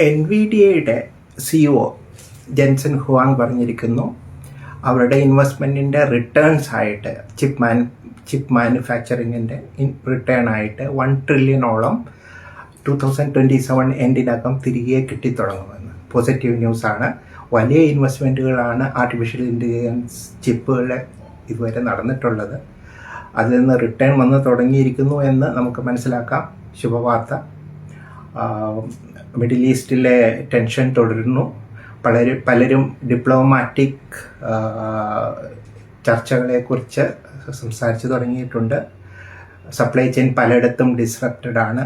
NVIDIAയുടെ CEO Jenson Huang പറഞ്ഞിരിക്കുന്നു, അവരുടെ ഇൻവെസ്റ്റ്മെൻറ്റിൻ്റെ returns ആയിട്ട് ചിപ്പ് മാനുഫാക്ചറിങ്ങിൻ്റെ റിട്ടേൺ ആയിട്ട് 1 ട്രില്യണോളം 2027 എൻഡിനകം തിരികെ കിട്ടിത്തുടങ്ങുമെന്ന്. പോസിറ്റീവ് ന്യൂസാണ്. വലിയ ഇൻവെസ്റ്റ്മെൻറ്റുകളാണ് ആർട്ടിഫിഷ്യൽ ഇൻ്റലിജൻസ് ചിപ്പുകൾ ഇതുവരെ നടന്നിട്ടുള്ളത്. അതിൽ നിന്ന് റിട്ടേൺ വന്ന് തുടങ്ങിയിരിക്കുന്നു എന്ന് നമുക്ക് മനസ്സിലാക്കാം. ശുഭവാർത്ത. മിഡിൽ ഈസ്റ്റിലെ ടെൻഷൻ തുടരുന്നു. പലരും ഡിപ്ലോമാറ്റിക് ചർച്ചകളെക്കുറിച്ച് സംസാരിച്ചു തുടങ്ങിയിട്ടുണ്ട്. സപ്ലൈ ചെയിൻ പലയിടത്തും ഡിസ്റപ്റ്റഡ് ആണ്.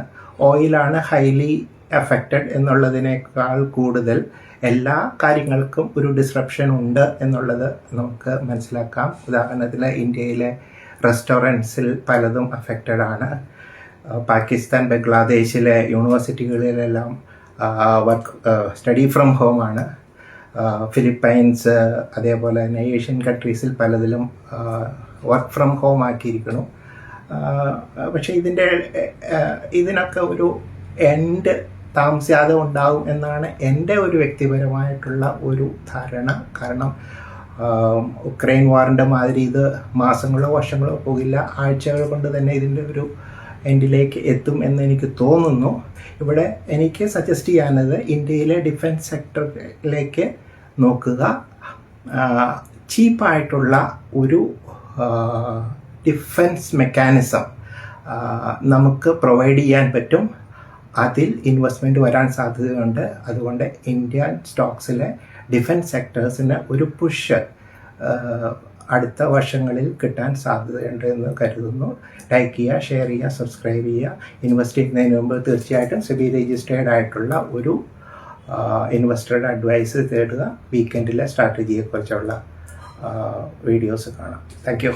ഓയിലാണ് ഹൈലി എഫക്റ്റഡ് എന്നുള്ളതിനേക്കാൾ കൂടുതൽ എല്ലാ കാര്യങ്ങൾക്കും ഒരു ഡിസ്റപ്ഷൻ ഉണ്ട് എന്നുള്ളത് നമുക്ക് മനസ്സിലാക്കാം. ഉദാഹരണത്തിന് ഇന്ത്യയിലെ റെസ്റ്റോറൻറ്റ്സിൽ പലതും അഫക്റ്റഡ് ആണ്. പാകിസ്ഥാൻ, ബംഗ്ലാദേശിലെ യൂണിവേഴ്സിറ്റികളിലെല്ലാം സ്റ്റഡി ഫ്രം ഹോമാണ്. ഫിലിപ്പൈൻസ്, അതേപോലെ തന്നെ ഏഷ്യൻ കൺട്രീസിൽ പലതിലും വർക്ക് ഫ്രം ഹോം ആക്കിയിരിക്കുന്നു. പക്ഷേ ഇതിനൊക്കെ ഒരു എൻഡ് താമസിയാതെ ഉണ്ടാകും എന്നാണ് എൻ്റെ ഒരു വ്യക്തിപരമായിട്ടുള്ള ഒരു ധാരണ. കാരണം ഉക്രൈൻ വാറിൻ്റെ മാതിരി ഇത് മാസങ്ങളോ വർഷങ്ങളോ പോകില്ല, ആഴ്ചകൾ കൊണ്ട് തന്നെ ഇതിൻ്റെ ഒരു എൻഡിലേക്ക് എത്തും എന്ന് എനിക്ക് തോന്നുന്നു. ഇവിടെ എനിക്ക് സജസ്റ്റ് ചെയ്യാനത് ഇന്ത്യയിലെ ഡിഫൻസ് സെക്ടറിലേക്ക് നോക്കുക. ചീപ്പായിട്ടുള്ള ഒരു ഡിഫൻസ് മെക്കാനിസം നമുക്ക് പ്രൊവൈഡ് ചെയ്യാൻ പറ്റും. അതിൽ ഇൻവെസ്റ്റ്മെൻറ്റ് വരാൻ സാധ്യതയുണ്ട്. അതുകൊണ്ട് ഇന്ത്യൻ സ്റ്റോക്സിലെ ഡിഫൻസ് സെക്ടേഴ്സിന് ഒരു പുഷ് അടുത്ത വർഷങ്ങളിൽ കിട്ടാൻ സാധ്യതയുണ്ട് എന്ന് കരുതുന്നു. ലൈക്ക് ചെയ്യുക, ഷെയർ ചെയ്യുക, സബ്സ്ക്രൈബ് ചെയ്യുക. ഇൻവെസ്റ്റ് ചെയ്യുന്നതിന് മുമ്പ് തീർച്ചയായിട്ടും സെബി രജിസ്റ്റേർഡ് ആയിട്ടുള്ള ഒരു ഇൻവെസ്റ്ററുടെ അഡ്വൈസ് തേടുക. വീക്കെൻഡിലെ സ്ട്രാറ്റജിയെക്കുറിച്ചുള്ള വീഡിയോസ് കാണാം. Thank you.